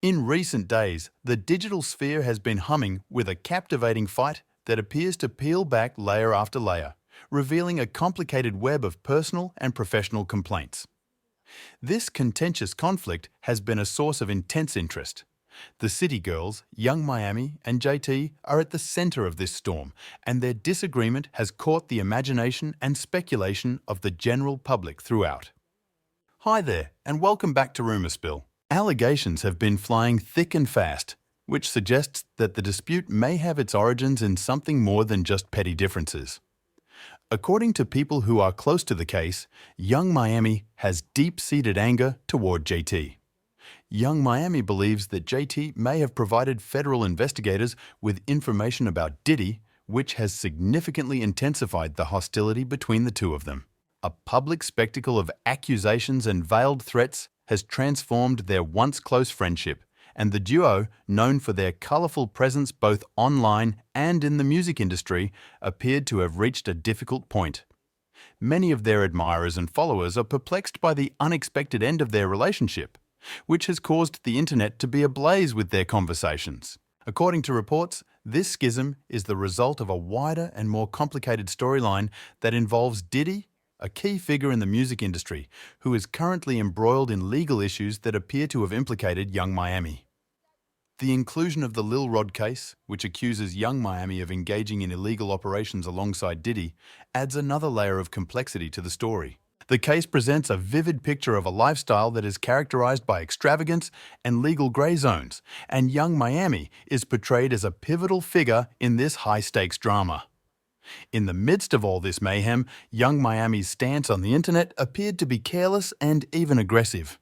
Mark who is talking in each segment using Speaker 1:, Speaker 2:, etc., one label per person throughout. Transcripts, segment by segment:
Speaker 1: In recent days, the digital sphere has been humming with a captivating fight that appears to peel back layer after layer, revealing a complicated web of personal and professional complaints. This contentious conflict has been a source of intense interest. The City Girls, Young Miami, and JT are at the center of this storm, and their disagreement has caught the imagination and speculation of the general public throughout. Hi there, and welcome back to Rumour Spill. Allegations have been flying thick and fast, which suggests that the dispute may have its origins in something more than just petty differences. According to people who are close to the case, Young Miami has deep-seated anger toward JT. Young Miami believes that JT may have provided federal investigators with information about Diddy, which has significantly intensified the hostility between the two of them. A public spectacle of accusations and veiled threats has transformed their once close friendship, and the duo, known for their colourful presence both online and in the music industry, appeared to have reached a difficult point. Many of their admirers and followers are perplexed by the unexpected end of their relationship, which has caused the internet to be ablaze with their conversations. According to reports, this schism is the result of a wider and more complicated storyline that involves Diddy, a key figure in the music industry, who is currently embroiled in legal issues that appear to have implicated Young Miami. The inclusion of the Lil Rod case, which accuses Young Miami of engaging in illegal operations alongside Diddy, adds another layer of complexity to the story. The case presents a vivid picture of a lifestyle that is characterized by extravagance and legal gray zones, and Young Miami is portrayed as a pivotal figure in this high-stakes drama. In the midst of all this mayhem, Young Miami's stance on the internet appeared to be careless and even aggressive.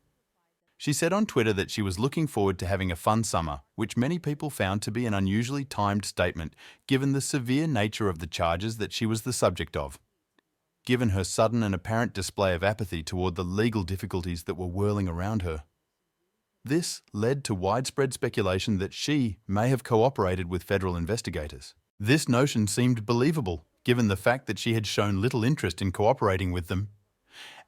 Speaker 1: She said on Twitter that she was looking forward to having a fun summer, which many people found to be an unusually timed statement given the severe nature of the charges that she was the subject of. Given her sudden and apparent display of apathy toward the legal difficulties that were whirling around her. This led to widespread speculation that she may have cooperated with federal investigators. This notion seemed believable, given the fact that she had shown little interest in cooperating with them.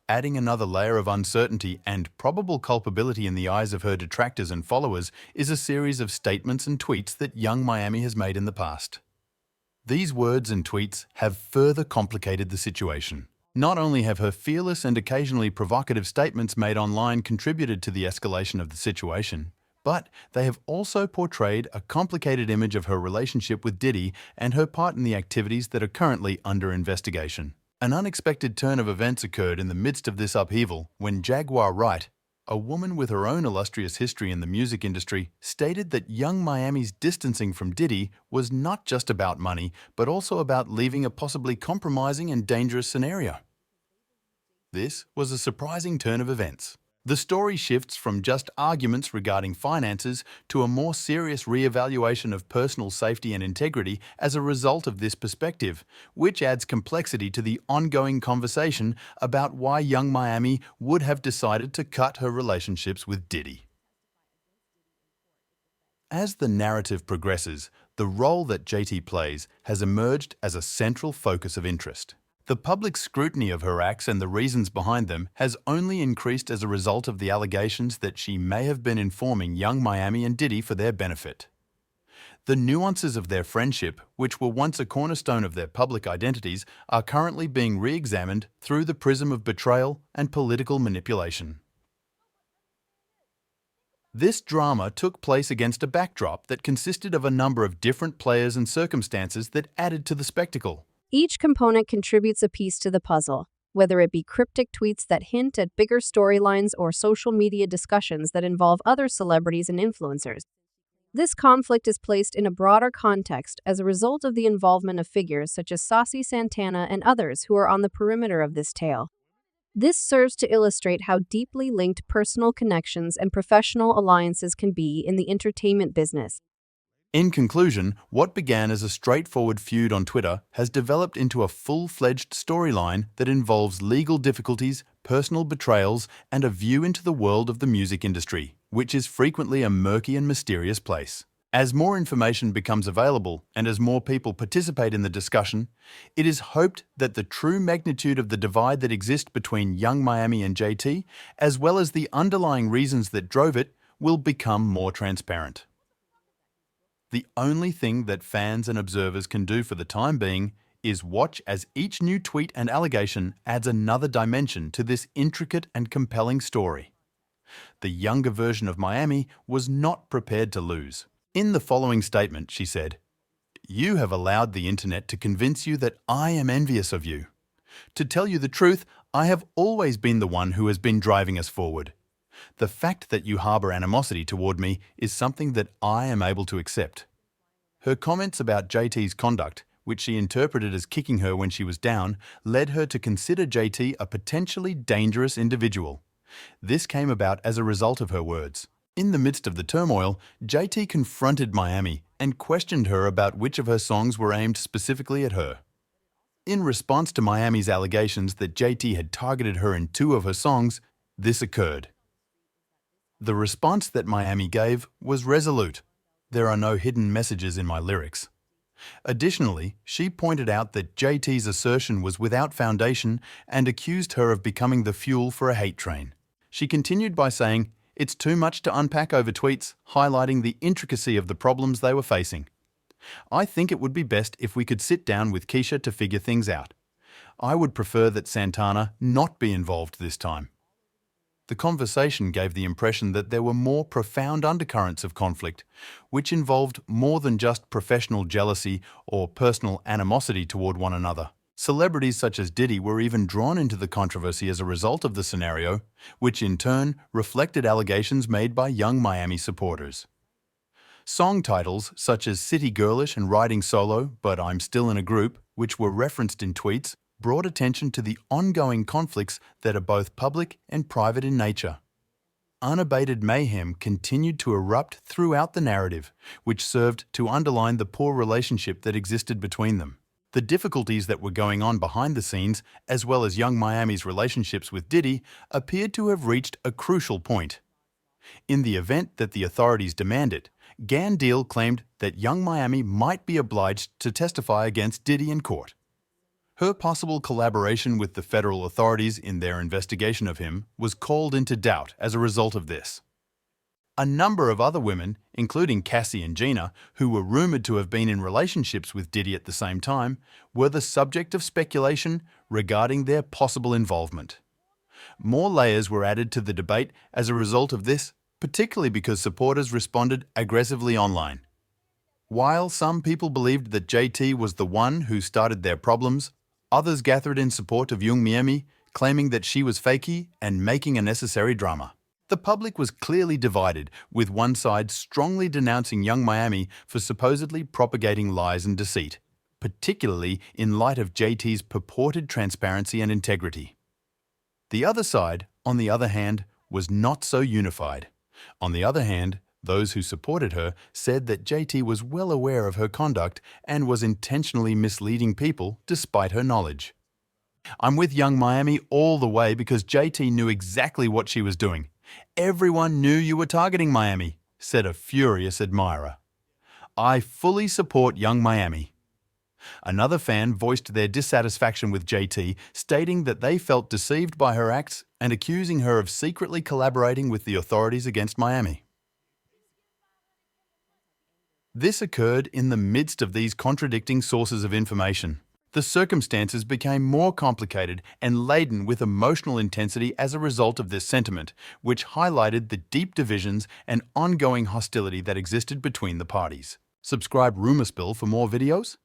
Speaker 1: Adding another layer of uncertainty and probable culpability in the eyes of her detractors and followers is a series of statements and tweets that Young Miami has made in the past. These words and tweets have further complicated the situation. Not only have her fearless and occasionally provocative statements made online contributed to the escalation of the situation, but they have also portrayed a complicated image of her relationship with Diddy and her part in the activities that are currently under investigation. An unexpected turn of events occurred in the midst of this upheaval when Jaguar Wright, a woman with her own illustrious history in the music industry, stated that Young Miami's distancing from Diddy was not just about money, but also about leaving a possibly compromising and dangerous scenario. This was a surprising turn of events. The story shifts from just arguments regarding finances to a more serious re-evaluation of personal safety and integrity as a result of this perspective, which adds complexity to the ongoing conversation about why Young Miami would have decided to cut her relationships with Diddy. As the narrative progresses, the role that JT plays has emerged as a central focus of interest. The public scrutiny of her acts and the reasons behind them has only increased as a result of the allegations that she may have been informing Young Miami and Diddy for their benefit. The nuances of their friendship, which were once a cornerstone of their public identities, are currently being re-examined through the prism of betrayal and political manipulation. This drama took place against a backdrop that consisted of a number of different players and circumstances that added to the spectacle.
Speaker 2: Each component contributes a piece to the puzzle, whether it be cryptic tweets that hint at bigger storylines or social media discussions that involve other celebrities and influencers. This conflict is placed in a broader context as a result of the involvement of figures such as Saucy Santana and others who are on the perimeter of this tale. This serves to illustrate how deeply linked personal connections and professional alliances can be in the entertainment business.
Speaker 1: In conclusion, what began as a straightforward feud on Twitter has developed into a full-fledged storyline that involves legal difficulties, personal betrayals, and a view into the world of the music industry, which is frequently a murky and mysterious place. As more information becomes available and as more people participate in the discussion, it is hoped that the true magnitude of the divide that exists between Young Miami and JT, as well as the underlying reasons that drove it, will become more transparent. The only thing that fans and observers can do for the time being is watch as each new tweet and allegation adds another dimension to this intricate and compelling story. The younger version of Miami was not prepared to lose. In the following statement, she said, "You have allowed the internet to convince you that I am envious of you. To tell you the truth, I have always been the one who has been driving us forward. The fact that you harbor animosity toward me is something that I am able to accept." Her comments about JT's conduct, which she interpreted as kicking her when she was down, led her to consider JT a potentially dangerous individual. This came about as a result of her words. In the midst of the turmoil, JT confronted Miami and questioned her about which of her songs were aimed specifically at her. In response to Miami's allegations that JT had targeted her in 2 of her songs, this occurred. The response that Miami gave was resolute. "There are no hidden messages in my lyrics." Additionally, she pointed out that JT's assertion was without foundation and accused her of becoming the fuel for a hate train. She continued by saying, "It's too much to unpack over tweets, highlighting the intricacy of the problems they were facing. I think it would be best if we could sit down with Keisha to figure things out. I would prefer that Santana not be involved this time." The conversation gave the impression that there were more profound undercurrents of conflict, which involved more than just professional jealousy or personal animosity toward one another. Celebrities such as Diddy were even drawn into the controversy as a result of the scenario, which in turn reflected allegations made by young Miami supporters. Song titles such as City Girlish and Riding Solo, But I'm Still in a Group, which were referenced in tweets, brought attention to the ongoing conflicts that are both public and private in nature. Unabated mayhem continued to erupt throughout the narrative, which served to underline the poor relationship that existed between them. The difficulties that were going on behind the scenes, as well as young Miami's relationships with Diddy, appeared to have reached a crucial point. In the event that the authorities demanded, Gan Deal claimed that young Miami might be obliged to testify against Diddy in court. Her possible collaboration with the federal authorities in their investigation of him was called into doubt as a result of this. A number of other women, including Cassie and Gina, who were rumored to have been in relationships with Diddy at the same time, were the subject of speculation regarding their possible involvement. More layers were added to the debate as a result of this, particularly because supporters responded aggressively online. While some people believed that JT was the one who started their problems, others gathered in support of young Miami, claiming that she was fakey and making unnecessary drama. The public was clearly divided, with one side strongly denouncing young Miami for supposedly propagating lies and deceit, particularly in light of JT's purported transparency and integrity. The other side, on the other hand, was not so unified. On the other hand, those who supported her said that JT was well aware of her conduct and was intentionally misleading people despite her knowledge. "I'm with young Miami all the way because JT knew exactly what she was doing. Everyone knew you were targeting Miami," said a furious admirer. "I fully support young Miami." Another fan voiced their dissatisfaction with JT, stating that they felt deceived by her acts and accusing her of secretly collaborating with the authorities against Miami. This occurred in the midst of these contradicting sources of information. The circumstances became more complicated and laden with emotional intensity as a result of this sentiment, which highlighted the deep divisions and ongoing hostility that existed between the parties. Subscribe Rumor Spill for more videos.